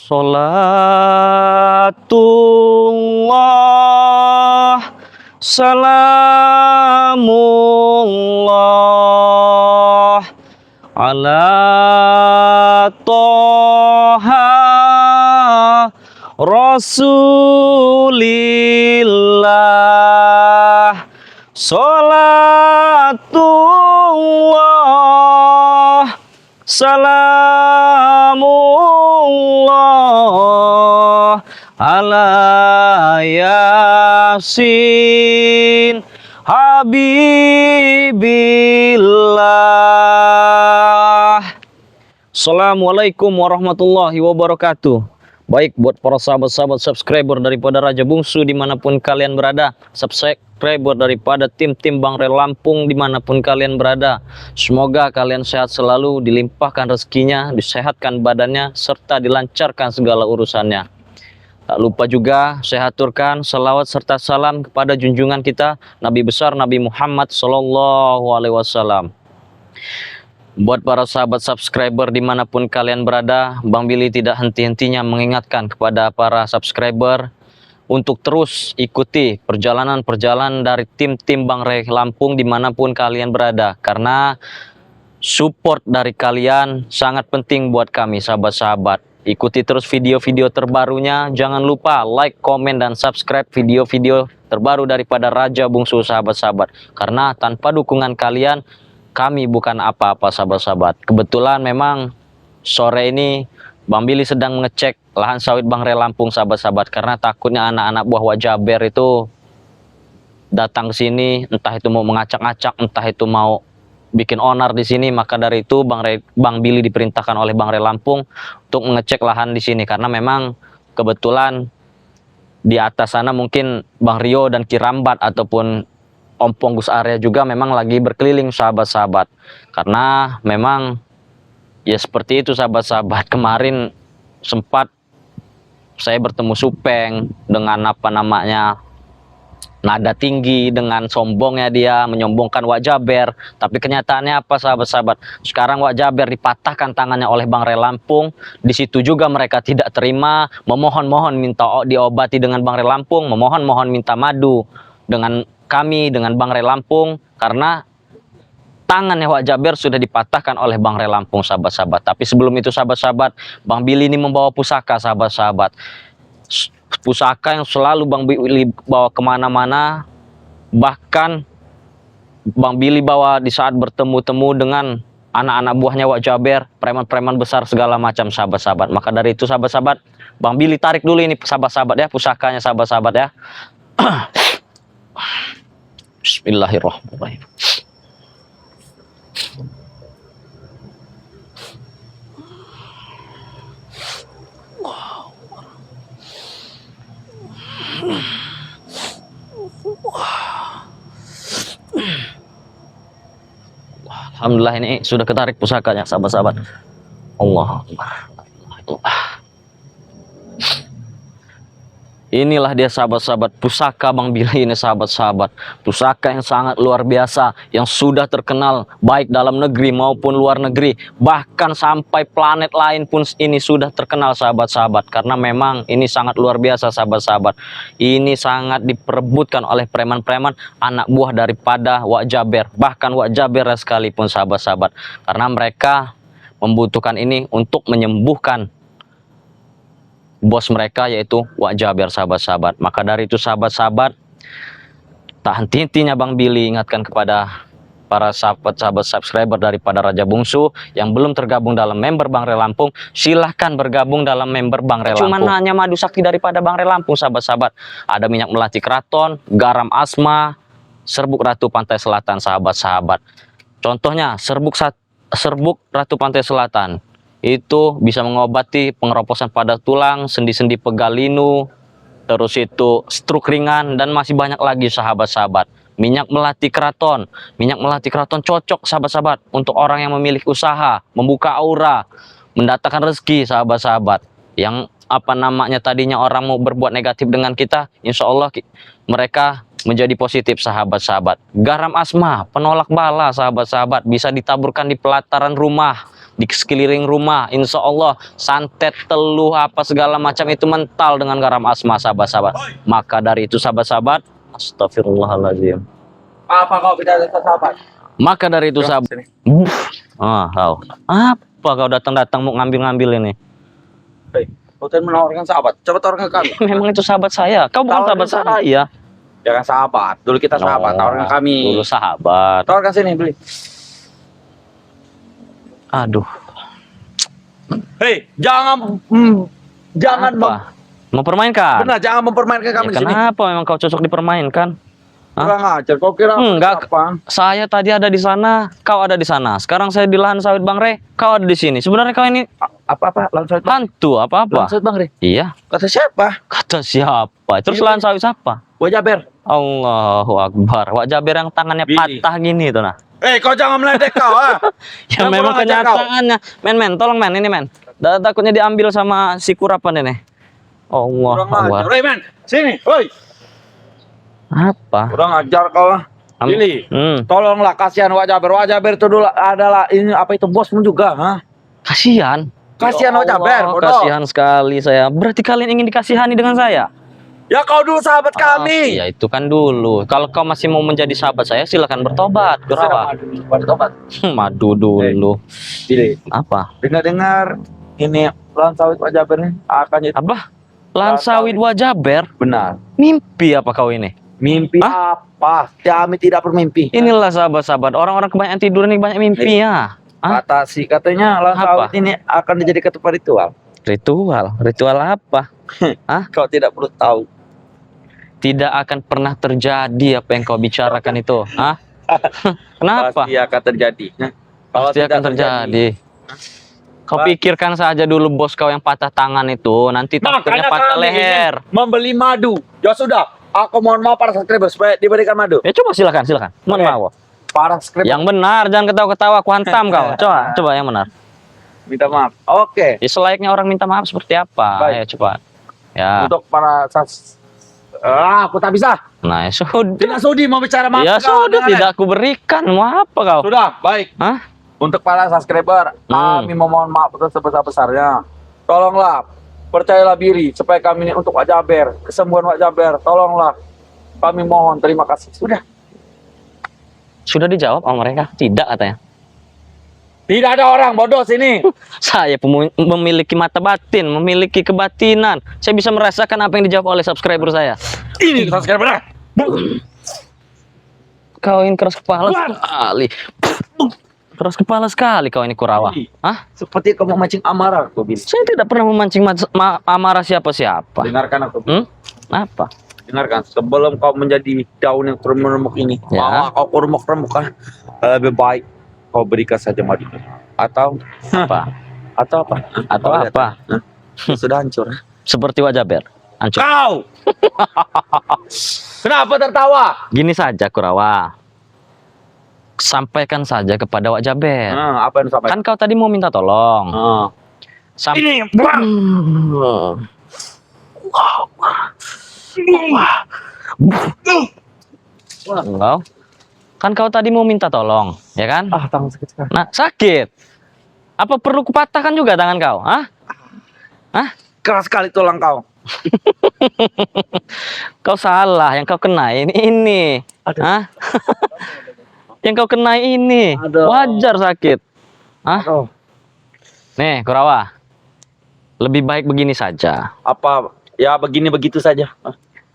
Salatullah, salamullah ala toha rasulillah. Salatullah, salamullah ala yasin habibillah. Assalamualaikum warahmatullahi wabarakatuh. Baik, buat para sahabat-sahabat subscriber daripada Raja Bungsu dimanapun kalian berada, subscriber daripada tim-tim Bang Rel Lampung dimanapun kalian berada, semoga kalian sehat selalu, dilimpahkan rezekinya, disehatkan badannya, serta dilancarkan segala urusannya. Tak lupa juga saya aturkan salawat serta salam kepada junjungan kita Nabi besar Nabi Muhammad SAW. Buat para sahabat subscriber dimanapun kalian berada, Bang Billy tidak henti-hentinya mengingatkan kepada para subscriber untuk terus ikuti perjalanan-perjalanan dari tim-tim Bang Rel Lampung dimanapun kalian berada, karena support dari kalian sangat penting buat kami sahabat-sahabat. Ikuti terus video-video terbarunya, jangan lupa like, komen, dan subscribe video-video terbaru daripada Raja Bungsu sahabat-sahabat, karena tanpa dukungan kalian kami bukan apa-apa sahabat-sahabat. Kebetulan memang sore ini Bang Billy sedang mengecek lahan sawit Bang Rel Lampung sahabat-sahabat, karena takutnya anak-anak buah Wak Jaber itu datang ke sini, entah itu mau mengacak-acak, entah itu mau bikin onar di sini. Maka dari itu Bang Billy diperintahkan oleh Bang Rel Lampung untuk mengecek lahan di sini, karena memang kebetulan di atas sana mungkin Bang Rio dan Kirambat ataupun Om Ponggus Arya juga memang lagi berkeliling sahabat-sahabat, karena memang ya seperti itu sahabat-sahabat. Kemarin sempat saya bertemu Supeng dengan apa namanya nada tinggi, dengan sombongnya dia menyombongkan Wak Jaber, tapi kenyataannya apa sahabat-sahabat? Sekarang Wak Jaber dipatahkan tangannya oleh Bang Rel Lampung. Di situ juga mereka tidak terima, memohon-mohon minta diobati dengan Bang Rel Lampung, memohon-mohon minta madu dengan kami, dengan Bang Rel Lampung, karena tangannya Wak Jaber sudah dipatahkan oleh Bang Rel Lampung sahabat-sahabat. Tapi sebelum itu sahabat-sahabat, Bang Billy ini membawa pusaka sahabat-sahabat, pusaka yang selalu Bang Billy bawa kemana-mana. Bahkan Bang Billy bawa di saat bertemu-temu dengan anak-anak buahnya Wak Jaber, preman-preman besar segala macam sahabat-sahabat. Maka dari itu sahabat-sahabat, Bang Billy tarik dulu ini sahabat-sahabat ya, pusakanya sahabat-sahabat ya. Bismillahirrahmanirrahim. Alhamdulillah ini sudah ketarik pusakanya sahabat-sahabat. Allah Akbar. Inilah dia sahabat-sahabat pusaka Bang Billy ini sahabat-sahabat. Pusaka yang sangat luar biasa, yang sudah terkenal baik dalam negeri maupun luar negeri. Bahkan sampai planet lain pun ini sudah terkenal sahabat-sahabat. Karena memang ini sangat luar biasa sahabat-sahabat. Ini sangat diperebutkan oleh preman-preman anak buah daripada Wak Jaber. Bahkan Wak Jaber sekalipun sahabat-sahabat. Karena mereka membutuhkan ini untuk menyembuhkan bos mereka, yaitu Wak Jaber sahabat-sahabat. Maka dari itu sahabat-sahabat, tak henti-hentinya Bang Billy ingatkan kepada para sahabat-sahabat subscriber daripada Raja Bungsu yang belum tergabung dalam member Bang Rel Lampung, silahkan bergabung dalam member Bang Rel Lampung. Cuman hanya madu sakti daripada Bang Rel Lampung sahabat-sahabat. Ada minyak melati keraton, garam asma, serbuk Ratu Pantai Selatan sahabat-sahabat. Contohnya serbuk Ratu Pantai Selatan itu bisa mengobati pengeroposan pada tulang, sendi-sendi pegalinu, terus itu stroke ringan, dan masih banyak lagi sahabat-sahabat. Minyak melati keraton cocok sahabat-sahabat untuk orang yang memiliki usaha, membuka aura, mendatangkan rezeki sahabat-sahabat. Yang apa namanya tadinya orang mau berbuat negatif dengan kita, insya Allah mereka menjadi positif sahabat-sahabat. Garam asma penolak bala sahabat-sahabat, bisa ditaburkan di pelataran rumah, di sekeliling rumah. Insya Allah santet, teluh, apa segala macam itu mental dengan garam asma, sahabat-sahabat. Maka dari itu sahabat-sahabat, astagfirullahaladzim. Apa kau bicara sahabat? Maka dari itu sahabat, kau apa kau datang-datang mau ngambil-ngambil ini? Kau tadi menawarkan sahabat, coba tawarkan ke kami. Memang itu sahabat saya, kau bukan Tawarkan sahabat kami. saya. Jangan sahabat, dulu kita sahabat, tawarkan kami. Dulu sahabat. Tawarkan sini beli. Aduh. Hei, jangan Apa? Mempermainkan? benar, jangan mempermainkan kami Ya, di sini. kenapa memang kau cocok dipermainkan? Hah? Kurang ajar, kau kira Enggak. apa? Saya tadi ada di sana, kau ada di sana. Sekarang saya di lahan sawit Bang Re, kau ada di sini. Sebenarnya kau ini Apa-apa? Lahan sawit Bang. hantu apa-apa? Lahan sawit Bang Re. Iya, Kata siapa? kata siapa? Terus Iya, lahan sawit siapa? Wajah Ber. Allahu Akbar. Wak Jaber yang tangannya Bini. patah gini tuh nah. Kau jangan meledek kau, ah. Ya Jangan memang kurang ajar kau. kenyataannya. Men, tolong men, ini men. Takutnya diambil sama si kurapan ini. Allah Kurang ajar. Akbar. Men, sini, woi. Apa? Kurang ajar kau, ah. Billy, tolonglah kasihan Wajah Ber. Wajah Ber itu dulu adalah ini apa itu bosmu juga, ha? Kasihan. Kasihan Ya Wajah Ber, Allah, bodoh. kasihan sekali saya. Berarti kalian ingin dikasihani dengan saya? Ya kau dulu sahabat kami. Ya itu kan dulu. Kalau kau masih mau menjadi sahabat saya, silakan bertobat. Kurawa. Bertobat. Madu dulu. Billy, Apa? dengar ini lahan sawit Wajah Ber nih akan jadi Apa? Lahan sawit Wajaber? benar. Mimpi apa kau ini? Mimpi apa? Kami tidak bermimpi. Inilah sahabat-sahabat. Orang-orang kebanyakan tidur nih banyak mimpi ya. Hah? Katanya lahan Apa? sawit ini akan dijadikan tempat ritual. Ritual. Ritual apa? Hah? Kau tidak perlu tahu. Tidak akan pernah terjadi apa yang kau bicarakan itu. Hah? Kenapa? Pasti akan terjadi. Kalau Pasti tidak akan terjadi. Kau pikirkan saja dulu bos kau yang patah tangan itu. Nanti takutnya patah kami leher. ingin membeli madu. Ya sudah, aku mohon maaf para subscriber supaya diberikan madu. Ya coba silakan. Mohon Oke. maaf. Para subscriber Yang benar, jangan ketawa-ketawa. Aku hantam kau. Coba yang benar. minta maaf. Oke. Ya, selayaknya orang minta maaf seperti apa? Baik. Ya coba. Ya. Untuk para aku tak bisa. Nah, ya sudah. Tidak sudi mau bicara maaf. Ya kau sudah, dengan tidak aku berikan. Mau apa kau? Sudah, baik. Hah? Untuk para subscriber, kami memohon maaf sebesar-besarnya. Tolonglah, percayalah Billy supaya kami ini untuk Wak Jaber, kesembuhan Wak Jaber. Tolonglah, kami mohon, terima kasih. Sudah. Sudah dijawab sama mereka? Tidak katanya. Tidak ada orang bodoh sini. Saya memiliki mata batin, memiliki kebatinan. Saya bisa merasakan apa yang dijawab oleh subscriber saya. Ini subscriber. Kau ini keras kepala sekali. Keras kepala sekali kau ini Kurawa. Hah? Seperti kau memancing amarah, aku Billy. Saya tidak pernah memancing amarah siapa-siapa. Dengarkan aku. Billy. Apa? Dengarkan, sebelum kau menjadi daun yang remuk ini, Ya. kau remuk-remuk kan, lebih baik kau berikan saja madu. Atau Apa? atau apa? Atau Kau lihat, apa? sudah hancur. Seperti wajah Ber. Hancur. Kau! Kenapa tertawa? Gini saja Kurawa. Sampaikan saja kepada Wak Jaber. Apa yang sampai? Kan kau tadi mau minta tolong. Ini, Engkau. Kan kau tadi mau minta tolong, ya kan? tangan sakit sekali. Nah, sakit. Apa perlu kupatahkan juga tangan kau? Hah? Hah? Keras sekali tulang kau. Kau salah, yang kau kena ini. Aduh. Hah? Yang kau kena ini. Aduh. Wajar sakit. Hah? Oh, Nih, Kurawa. Lebih baik begini saja. apa? Ya begini begitu saja.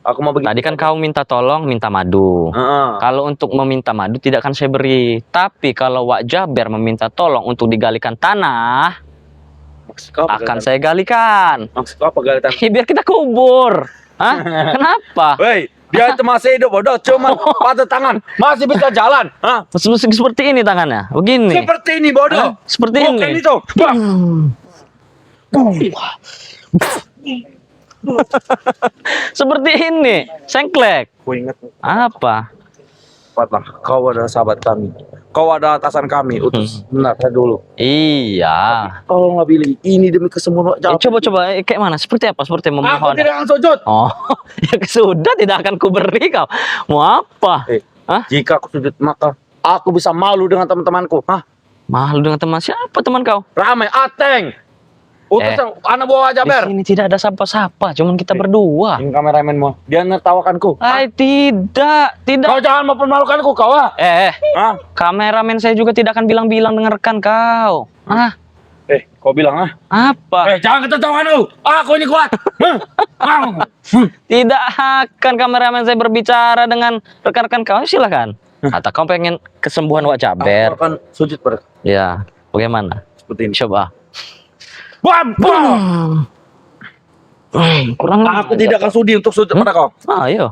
Aku mau begini. Tadi kan kau minta tolong, minta madu. Kalau untuk meminta madu tidak akan saya beri. Tapi kalau Wak Jaber meminta tolong untuk digalikan tanah, Maksud kau apa, akan Galitan? saya galikan. Maksud kau apa Galitan? Biar kita kubur. Hah? Kenapa? Woi, dia itu masih hidup bodoh, cuma patah tangan, masih bisa jalan. Hah? Seperti ini tangannya. Begini. Seperti ini bodoh. Seperti Bukan ini. itu. Bah. Seperti ini. Sengklek. Aku ingat. Apa? Cepatlah, kau adalah sahabat kami. Kau adalah atasan kami. Utus benar saya dulu. Iya. Tolonglah Billy, ini demi kesembuhan Wak Jaber. Coba kayak mana? Seperti apa? Seperti Aku memohon. tidak akan sujud. Oh, ya sudah tidak akan kuberi kau. Mau apa? Hah? Jika aku sujud maka aku bisa malu dengan teman-temanku. Hah? Malu dengan teman siapa teman kau? Ramai Ateng. Utusan anak buah Di Jaber. sini tidak ada siapa-siapa, cuman kita berdua. Ini kameramen mau. Dia nertawakanku. Tidak. Kau jangan mempermalukanku kau ah. Hah? Kameramen saya juga tidak akan bilang-bilang dengarkan kau. Kau bilang ah. Apa? Jangan ketahuan lu. Aku ini kuat. Tidak akan kameramen saya berbicara dengan rekan-rekan kau, silakan. Atau kau pengen kesembuhan Wak Jaber? Aku akan sujud pada. Ya, bagaimana? Seperti ini. Coba. Kurang Aku tidak akan sudi untuk sujud pada kau. Ayo.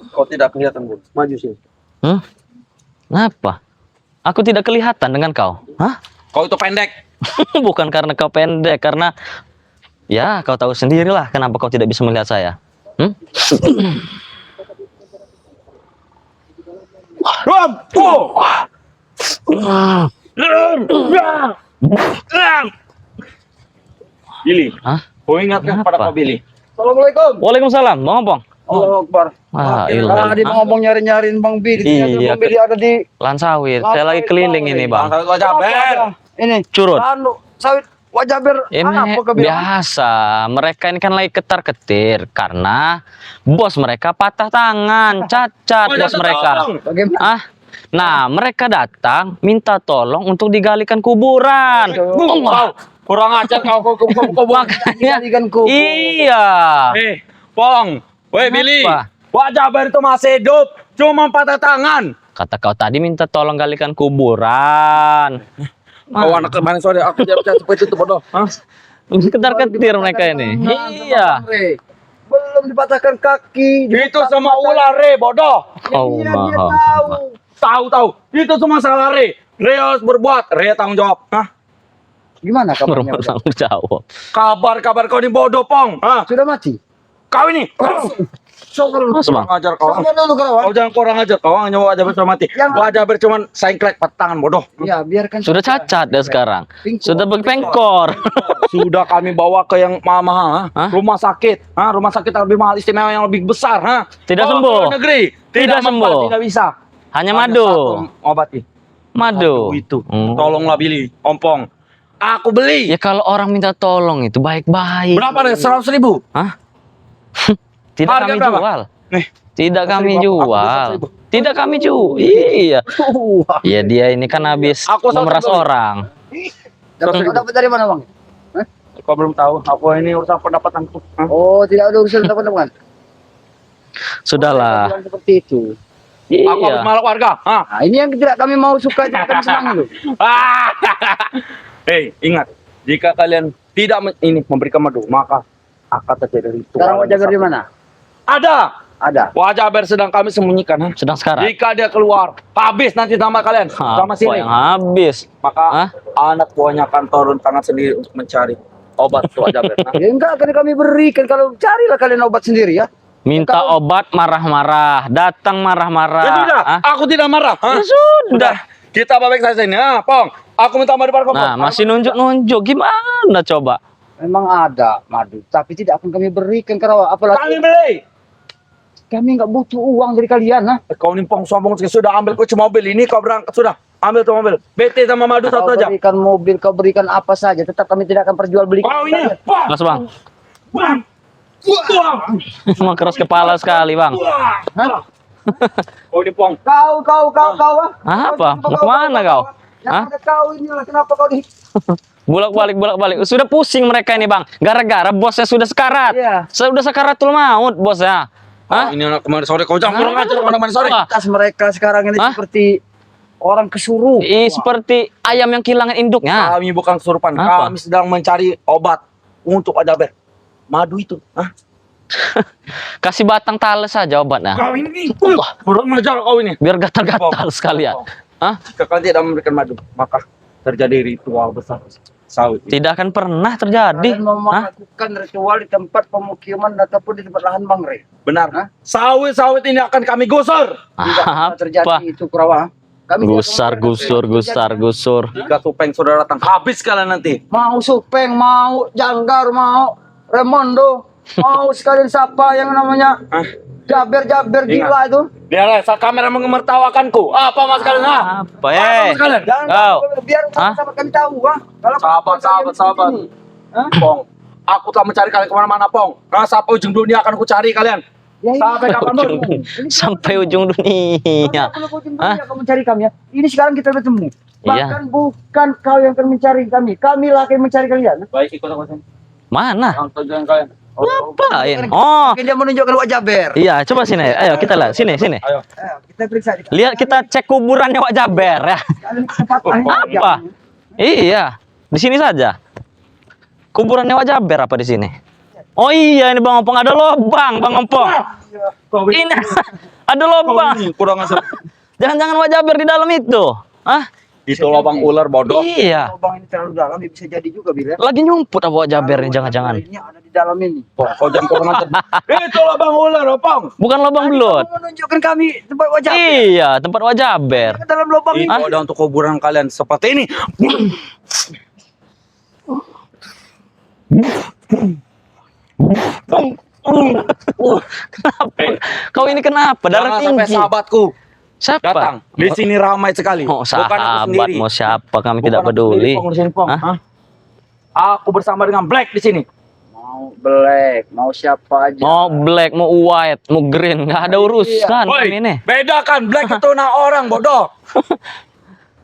Kau tidak kelihatan bun. Maju sini. Kenapa? Aku tidak kelihatan dengan kau. Hah? Kau itu pendek. Bukan karena kau pendek, karena ya kau tahu sendirilah kenapa kau tidak bisa melihat saya. Billy, Hah? kau ingatkan Kenapa? pada kau Billy. Assalamualaikum. Waalaikumsalam, Bang Opong. Allah Akbar. Ilah. Tadi mau ngomong nyari-nyariin Bang Billy. Iya, Bang Billy ada di Lan sawit. Saya lagi keliling ini, Bang. Bang Jaber. ini. Curut. Anu, sawit Wak Jaber. Ini Apa kebilang? biasa. Mereka ini kan lagi ketar-ketir karena bos mereka patah tangan, cacat bos mereka. Bagaimana? Nah, mereka datang minta tolong untuk digalikan kuburan. Kau kurang ajar kau Makanya, Digalikan kubur. iya. Pong. Woi Billy. Kenapa? Wak Jaber itu masih hidup, cuma patah tangan. Kata kau tadi minta tolong galikan kuburan. Kau anak kemarin sore aku tidak percaya seperti itu bodoh. Ketar-ketir mereka ini. Iya. Belum dipatahkan kaki. Itu semua ular re bodoh. Oh, Dia maaf. tahu. Tahu. Itu semua salah re. Re harus berbuat, re tanggung jawab. Hah? Gimana kabarnya? Bang? Bertanggung jawab. Kabar kau ini bodoh, Pong. Hah? Sudah mati. Kau ini. Mas, Bang. Kurang ajar kau. Sabar dulu kawan. Kau jangan kurang ajar kau. Hanya Wak Jaber sudah mati. Wak Jaber cuman sengklek patah tangan bodoh. Ya, biarkan Sudah saja. cacat dia sekarang. Pingkor. Sudah berpengkor. Sudah kami bawa ke yang mahal-mahal, Hah? rumah sakit, rumah sakit yang lebih mahal, istimewa yang lebih besar, Tidak Bawa sembuh. ke luar negeri, Tidak mempan, sembuh. tidak bisa. Hanya Hanya madu. satu obati. Madu. Itu. Hmm. Tolonglah Billy, Ompong. Aku beli. Ya kalau orang minta tolong itu baik-baik. Berapa deh? 100.000. Hah? Tidak Harga kami berapa? jual. Nih. Tidak kami 100.000, aku jual. 100.000. Tidak kami jual. Iya. Ya dia ini kan habis Aku memeras 100.000. orang. Dapat dari mana, Bang? Kau belum tahu. Aku ini urusan pendapatanku. Hah? Oh, tidak ada urusan teman-teman. Sudahlah. Bilang seperti itu. Aku harus Iya. malak warga. Hah? Nah, ini yang tidak kami mau suka, tidak kami senang itu. Hei, ingat. Jika kalian tidak memberikan madu, maka akan terjadi ritual. Sekarang Wak Jaber di mana? Ada. Ada. Wak Jaber sedang kami sembunyikan. Hah? Sedang sekarang. Jika dia keluar, habis nanti nama kalian sama Apa sini. yang habis? Maka Hah? anak buahnya akan turun tangan sendiri untuk mencari obat Wak Jaber. Nah, Ya enggak akan kami berikan kalau carilah kalian obat sendiri ya. Minta obat marah-marah, datang marah-marah. ya sudah, Hah? aku tidak marah. Hah? Ya sudah. Kita babek saja ini. Pong, aku minta madu pada kau. Nah, Pong. masih nunjuk-nunjuk. Gimana coba? Memang ada madu, tapi tidak akan kami berikan karena apalagi Kami beli. kami nggak butuh uang dari kalian, nah. Kau ni Pong sombong sekali. Sudah ambil kunci mobil ini, kau berangkat sudah. Ambil tuh mobil. BT sama madu Kau satu aja. berikan mobil, kau berikan apa saja, tetap kami tidak akan perjualbelikan. Kau ini, Pong. Mas Bang, Bang. Buang. mau keras kepala sekali Bang. Hah? Kau ini Pong. Kau, ah. Apa? Mau kemana kau? Yang Hah? ada kau inilah, kenapa kau di... Bolak-balik. Sudah pusing mereka ini Bang. Gara-gara bosnya sudah sekarat. Iya. Sudah sekaratul maut bosnya. Hah? Ini anak kemarin sore. Kau jangan kurang ajar kemana-mana sore. Wah, Tas mereka sekarang ini Hah? seperti orang kesurupan. seperti ayam yang kehilangan induknya. Kami bukan kesurupan. Apa? Kami sedang mencari obat untuk Wak Jaber. Madu itu. Hah? Kasih batang tales saja obatnya. Kau ini. Kurang ajar kau ini. Biar gatal-gatal sekalian. Hah? Jika kalian tidak memberikan madu, maka terjadi ritual besar sawit. Tidak akan pernah terjadi. Kalian mau Hah? melakukan ritual di tempat pemukiman ataupun di tempat lahan Bang Re. Benar. Hah? Sawit-sawit ini akan kami gusur. Tidak pernah terjadi Apa? itu Kurawa. Kami tidak Gusar, akan memberikan gusur, gusur. Jika Tupeng sudah datang, habis kalian nanti. Mau Supeng, mau Janggar, mau Remondo. Mau sekalian siapa yang namanya Jaber gila itu. Biar kamera mengemertawakanku. Apa mas kalian? Apa eh? Kalian? Jangan Kau. biar sama kami tahu, ha. Kalau Sahabat. Pong, aku telah mencari kalian kemana-mana, Pong. Nah, sampai ujung dunia akan aku cari kalian. Ya, Sampai kapanpun. Sampai ujung dunia. Hah? Kamu mencari kami ya. Ini sekarang kita bertemu. Iya. Bahkan bukan kau yang akan mencari kami. Kamilah yang mencari kalian. Baik, ikut aku sini. Mana? Tujuan kalian. Ngapain? Oh, Mungkin dia menunjukkan Wak Jaber. iya, coba sini. Ayo kita lihat. Sini. Ayo. Ayo, kita periksa. Lihat, kita cek kuburannya Wak Jaber ya. Apa? Iya, di sini saja. Kuburannya Wak Jaber apa di sini? Oh iya, ini Bang Ompong ada lubang, Bang Ompong. Ini ada lubang. Kurang asal. Jangan-jangan Wak Jaber di dalam itu. Hah? Itu lubang ular bodoh. Iya. Lubang ini terlalu dalam, bisa jadi juga bila. Lagi nyumput apa Wak Jaber nih jangan-jangan. Ini ada di dalam ini. Kau jangan kurang ajar. Itu lubang ular, Pong. Bukan lubang belut. Kamu menunjukkan kami tempat Wak Jaber. Iya, tempat Wak Jaber. Ke dalam lubang ini. Itu ada untuk kuburan kalian seperti ini. Kenapa? Kau ini kenapa? Darah Jangan sampai tinggi. sahabatku Siapa? datang. Di sini ramai sekali. Oh, Bukan aku sahabat sendiri. mau siapa? Kami Bukan tidak aku peduli. sendiri, Pong, di sini, Pong. Hah? Hah? Aku bersama dengan Black di sini. Mau black, mau siapa aja. Mau black, mau white, mau green, nggak ada urusan Woi, kami ini. bedakan Black itu nah orang bodoh.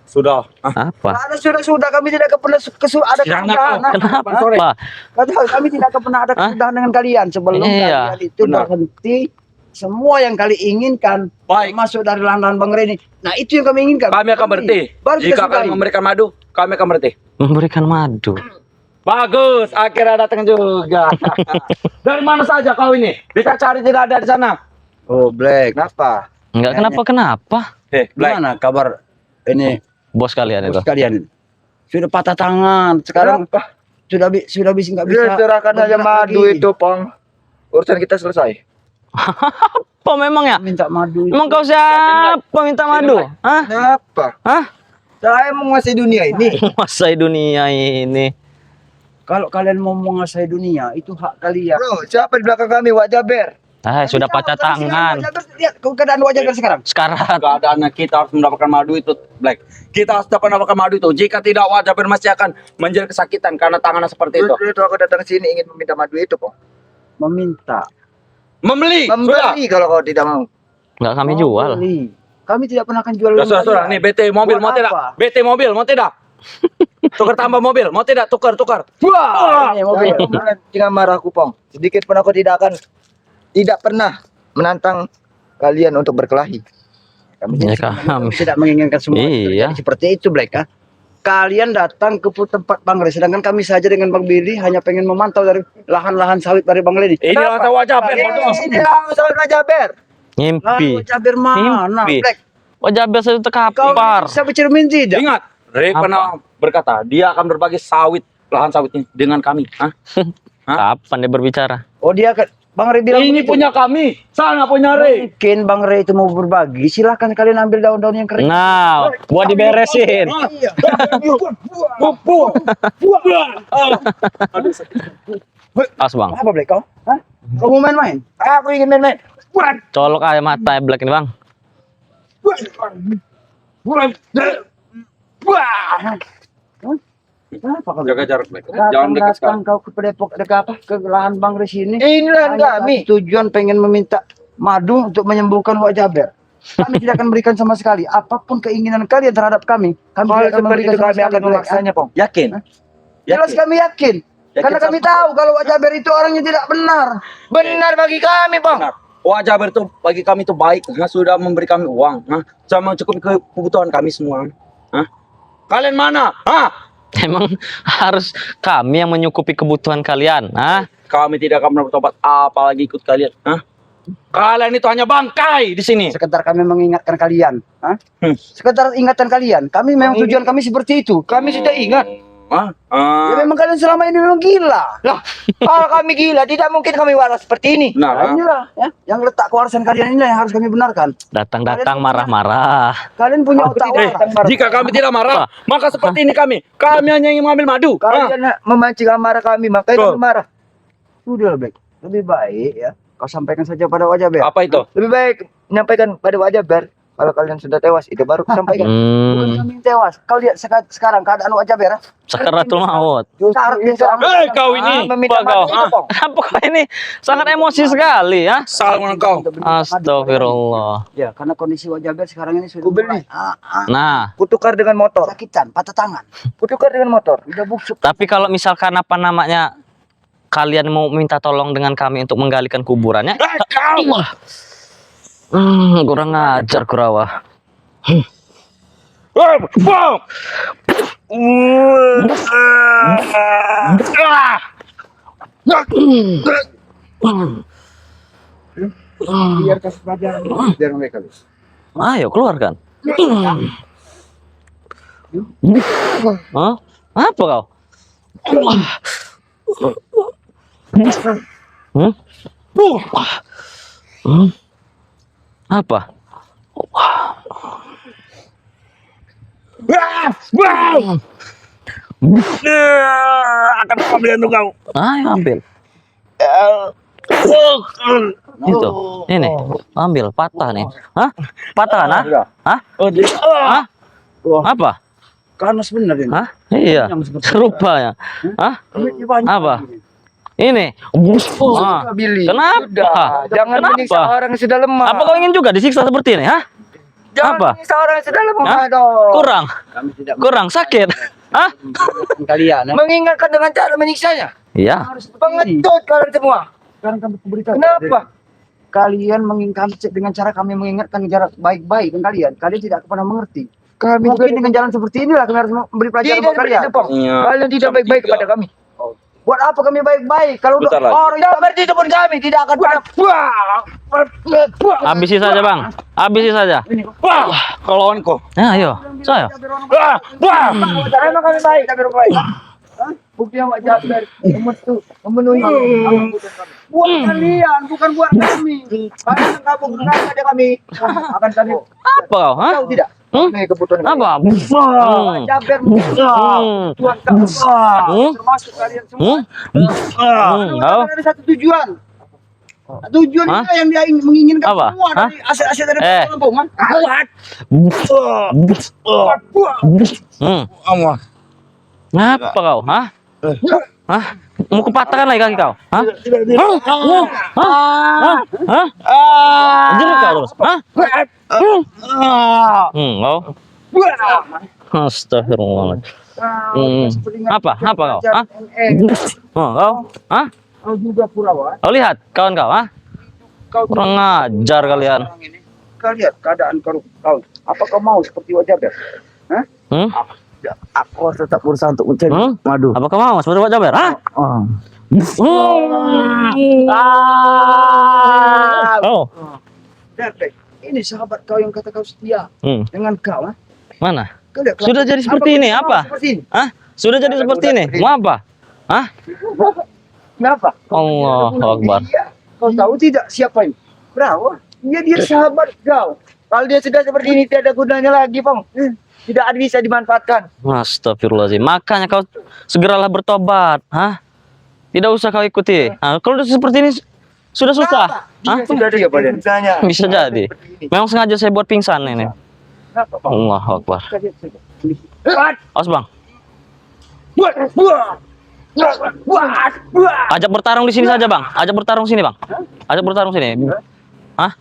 Sudah. Apa? Karena sudah kami tidak akan pernah ada Jangan kesudahan. kau. Kenapa? Sorry. Kami tidak akan pernah ada kesudahan dengan kalian sebelum Iya, kalian itu benar. berhenti semua yang kalian inginkan Baik. masuk dari lahan-lahan Bang Reni. Nah itu yang kami inginkan. Kami akan berhenti. Baru kita Jika sudahi. kalian memberikan madu, kami akan berhenti. Memberikan madu. Bagus, akhirnya datang juga. Dari mana saja kau ini? Kita cari tidak ada di sana. Oh Black, kenapa? Enggak kenapa-kenapa. Black. Gimana kabar ini Bos kalian itu. bos kalian ini? Sudah patah tangan, sekarang sudah bisa nggak bisa. serahkan aja bergerak madu lagi. itu, Pong. Urusan kita selesai. Apa memang ya? Minta madu. Emang kau siapa minta madu? Hah? Kenapa? Hah? Saya menguasai dunia ini. Menguasai dunia ini. Kalau kalian mau menguasai dunia itu hak kalian. Bro, siapa di belakang kami? Wak Jaber. Sudah patah tangan. Lihat keadaan Wak Jaber sekarang. Sekarang Keadaannya kita harus mendapatkan madu itu, Black. Kita harus dapat mendapatkan madu itu. Jika tidak, wajah masih akan menjadi kesakitan karena tangannya seperti itu. Itu aku datang sini ingin meminta madu itu, Pong. Meminta. Membeli. Sudah. Membeli kalau kau tidak mau. nggak kami jual. Beli. Kami tidak pernah akan jual. Sudah. Nih, BT mobil, mau Buat tidak? apa? BT mobil, mau tidak? Tukar tambah mobil, mau tidak? Tukar. Wah, ini mobil. Jangan marahku, Pong. Sedikit pun aku tidak pernah menantang kalian untuk berkelahi. Ya kami. Tidak menginginkan semua Iya. terjadi seperti itu, Black. Ha? Kalian datang ke tempat Bang Reni, sedangkan kami saja dengan Bang Billy hanya pengen memantau dari lahan-lahan sawit dari Bang Reni. Ini langsung wajah Ben, bodoh. Ini langsung Wak Jaber. Ngimpi. Wak Jaber mana, Ngimpi. Black? Wak Jaber saya Kau terkapar. bisa bercermin tidak? Ingat, Rick Apa? pernah berkata, dia akan berbagi lahan sawitnya dengan kami. Hah? Kapan dia berbicara? Oh dia kan Bang Rey bilang Ini begitu. punya kami, sana punya Rick. Mungkin Bang Rey itu mau berbagi, silahkan kalian ambil daun-daun yang kering. Nah, buat diberesin. Iya. As bang, Apa Black kau? Hah? Kau mau main-main? Aku ingin main-main. colok aja mata Black ini bang. Kenapa kau? Jaga jarak, Black. Jangan dekat Datang sekali. kau ke Depok dekat apa? Ke lahan Bang Rey sini. Inilah Hanya kami. satu tujuan pengen meminta madu untuk menyembuhkan Wak Jaber. Kami tidak akan berikan sama sekali apapun keinginan kalian terhadap kami. Kami Kalau tidak akan seperti memberikan itu sama kami sekali, akan Black. melaksanya, Pong. Yakin? Jelas kami yakin. Karena kami tahu kalau Wak Jaber itu orangnya tidak benar. Benar bagi kami, Pong. Benar. Wajah itu bagi kami itu baik, sudah memberi kami uang, sama mencukupi kebutuhan kami semua. Kalian mana? Emang harus kami yang menyukupi kebutuhan kalian, ah? Kami tidak akan pernah bertobat, apalagi ikut kalian. Kalian itu hanya bangkai di sini. Sekedar kami mengingatkan kalian. Hah? Sekedar ingatan kalian. Kami memang tujuan kami seperti itu. Kami sudah ingat. Ya memang kalian selama ini memang gila. Lah, kalau kami gila, tidak mungkin kami waras seperti ini. Nah, Nah, inilah ya, yang letak kewarasan kalian ini yang harus kami benarkan. Datang-datang marah-marah. Kalian punya otak waras. jika kami tidak marah, maka seperti ini kami. Kami hanya ingin mengambil madu. Kalian memancing amarah kami, makanya Betul. kami marah. Sudah, Black. lebih baik ya kau sampaikan saja pada Wak Jaber. Apa itu? Lebih baik menyampaikan pada Wak Jaber. Kalau kalian sudah tewas, itu baru sampaikan. Bukan kami yang tewas. Kau lihat sekarang keadaan Wak Jaber. Sakaratul maut. Kau ini. meminta Apa kau? maaf itu, Pong. Apa kau ini sangat emosi sekali ya? Salah dengan kau. Astagfirullah. Ya, karena kondisi Wak Jaber sekarang ini sudah Ku beli. mulai Nah, Kutukar dengan motor. sakitan, patah tangan. Kutukar dengan motor. Udah busuk. tapi kalau misalkan apa namanya kalian mau minta tolong dengan kami untuk menggalikan kuburannya, kurang ajar Kurawa. Biar kasih pelajaran biar mereka. Ayo keluarkan. Hah? Apa kau? Hmm? Apa? Akan ambil untuk kau. Ayo ambil. Itu. Ini. Ambil patah nih. Hah? Patah kan? Hah? Hah? Apa? Karena sebenarnya. Hah? Iya. Rupanya. Hah? Apa? Ini. Ah. Billy. Kenapa? Jangan menyiksa Kenapa? orang yang sudah lemah. Apa kau ingin juga disiksa seperti ini? Hah? Jangan apa? menyiksa orang yang sudah lemah Hah? dong. Kurang? Kami tidak Kurang sakit? Hah? mengingatkan kalian. Ya. Mengingatkan dengan cara menyiksanya. Iya. Harus Pengecut kalian semua. Sekarang kami beritahu. Kenapa? Kalian mengingatkan dengan cara kami mengingatkan jarak baik-baik kan kalian. Kalian tidak pernah mengerti. Kami Mungkin dengan jalan seperti inilah kami harus memberi pelajaran tidak kepada kalian. begitu, Pong. Iya. Kalian tidak baik-baik kepada kami. Buat apa kami baik-baik? Kalau Bentar lagi. orang Tidak seperti itu pun kami tidak akan pernah. Habisi saja, Bang. Habisi saja. Kalau kau. Ya, ayo. Saya. Emang kami baik, kami baik. Hah? Bukti yang Wak Jaber memenuhi buat kalian, bukan buat kami. Kalian yang kabur kepada kami akan kami Apa kau? Hah? tahu tidak? Hmm? Ini kebutuhan kami. Apa? Wak Jaber Tuhan termasuk kalian semua. Kau? Ada satu tujuan. Tujuan Hah? kita yang dia menginginkan Apa? semua Hah? dari aset-aset dari Lampung. Apa kau? Hah? Hah? Mau kupatahkan lagi kaki kau? Hah? Hah? Jerit kau terus? Hah? Kau? Astagfirullahaladzim. Apa? Apa kau? Hah? Kau? Hah? Kau juga Kurawa. Kau lihat kawan kau? Hah? Kau Kurang ajar kalian. orang ini. Kau lihat keadaan kau. Apa kau mau seperti Wak Jaber? Hah? Hmm? Aku harus tetap berusaha untuk mencari madu. Apa kau mau seperti Wak Jaber? Hah? Oh. Dek, ini sahabat kau yang kata kau setia dengan kau. Hah? Mana? Kau lihat, Sudah jadi seperti ini, kau mau apa? Seperti ini? Hah? Sudah jadi seperti ini. Mau apa? Hah? Kenapa? Allahu Akbar. Iya. Kau tahu tidak siapa ini? Kurawa. Dia sahabat kau. Kalau dia sudah seperti ini tidak ada gunanya lagi, Pong. Tidak ada bisa dimanfaatkan. Astagfirullahaladzim. Makanya kau segeralah bertobat. Hah? Tidak usah kau ikuti. Nah, kalau udah seperti ini sudah susah. Hah? Dia sudah ada gunanya. Bisa jadi. Memang sengaja saya buat pingsan ini. Kenapa, Pak? Allahu Akbar. Kau lihat saja. Awas bang. Ajak bertarung di sini saja bang. Ajak bertarung sini bang. Ajak bertarung sini. Hah?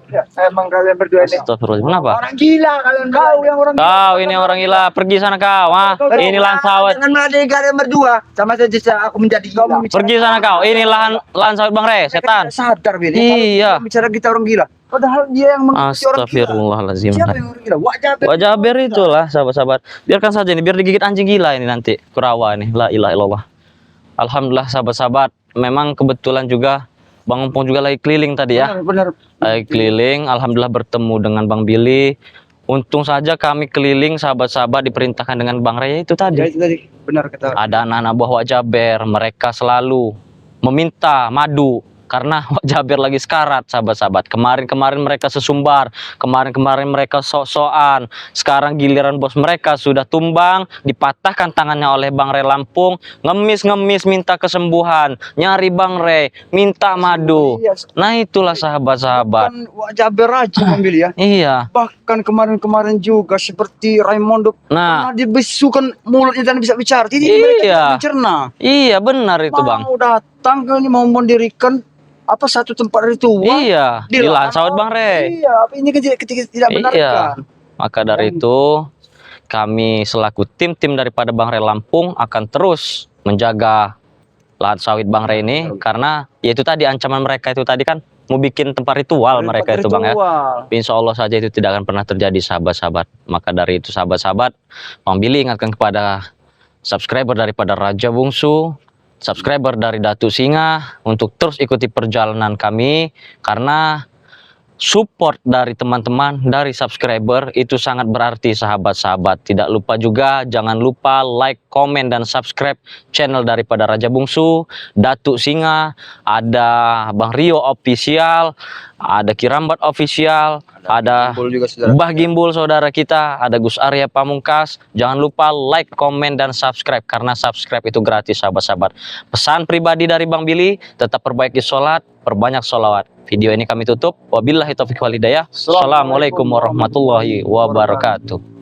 Ya, emang kalian berdua ini Astagfirullahaladzim. Kenapa? orang gila kalian. Kau yang orang Kau ini orang gila. Pergi sana kau. Ah, ini lahan sawit. Dengan meladeni kalian berdua, sama saja aku menjadi gila. Pergi sana kau. Ini lahan sawit bang Re. Setan. sadar Billy. Iya. Kalau bicara kita orang gila. Padahal dia yang mengerti orang gila. Astagfirullahaladzim. Siapa yang orang gila? Wak Jaber. Wak Jaber itulah sahabat-sahabat. Biarkan saja ini. Biar digigit anjing gila ini nanti. Kurawa ini. La ilaha illallah. Alhamdulillah sahabat-sahabat. Memang kebetulan juga Bang Ompong juga lagi keliling tadi ya. Benar. Lagi keliling, alhamdulillah bertemu dengan Bang Billy. Untung saja kami keliling sahabat-sahabat diperintahkan dengan Bang Raya itu Ya tadi. itu tadi benar kata. Ada anak-anak buah Wak Jaber, mereka selalu meminta madu karena Wak Jaber lagi sekarat, sahabat-sahabat. Kemarin-kemarin mereka sesumbar, kemarin-kemarin mereka sok-sokan. Sekarang giliran bos mereka sudah tumbang, dipatahkan tangannya oleh Bang Re Lampung, ngemis-ngemis minta kesembuhan, nyari Bang Re, minta madu. Nah itulah sahabat-sahabat. Kan Wak Jaber aja ngambil ya. Iya. Bahkan kemarin-kemarin juga seperti Raimondo Nah, pernah dibesukan mulutnya dan bisa bicara. Jadi Iya. mereka bisa mencerna. iya benar itu Bang. Mau datang ke ini mau mendirikan apa satu tempat ritual. Iya, di lahan sawit Bang Re. Iya, apa ini ketika tidak benar Iya. kan? Maka dari itu kami selaku tim-tim daripada Bang Re Lampung akan terus menjaga lahan sawit Bang Re ini karena ya itu tadi ancaman mereka itu tadi kan mau bikin tempat ritual mereka itu Bang ya. Insya Allah saja itu tidak akan pernah terjadi sahabat-sahabat. Maka dari itu sahabat-sahabat, Bang Billy ingatkan kepada subscriber daripada Raja Bungsu, subscriber dari Datu Singa untuk terus ikuti perjalanan kami karena support dari teman-teman, dari subscriber itu sangat berarti sahabat-sahabat. Tidak lupa juga, jangan lupa like, komen, dan subscribe channel daripada Raja Bungsu, Datu Singa, ada Bang Rio Official, ada Kirambat Official, ada Gimbul juga saudara. Mbah Gimbul saudara kita, ada Gus Arya Pamungkas. Jangan lupa like, komen, dan subscribe karena subscribe itu gratis sahabat-sahabat. Pesan pribadi dari Bang Billy, tetap perbaiki sholat, perbanyak sholawat. Video ini kami tutup. Wabillahi taufiq wal hidayah. Assalamualaikum warahmatullahi wabarakatuh.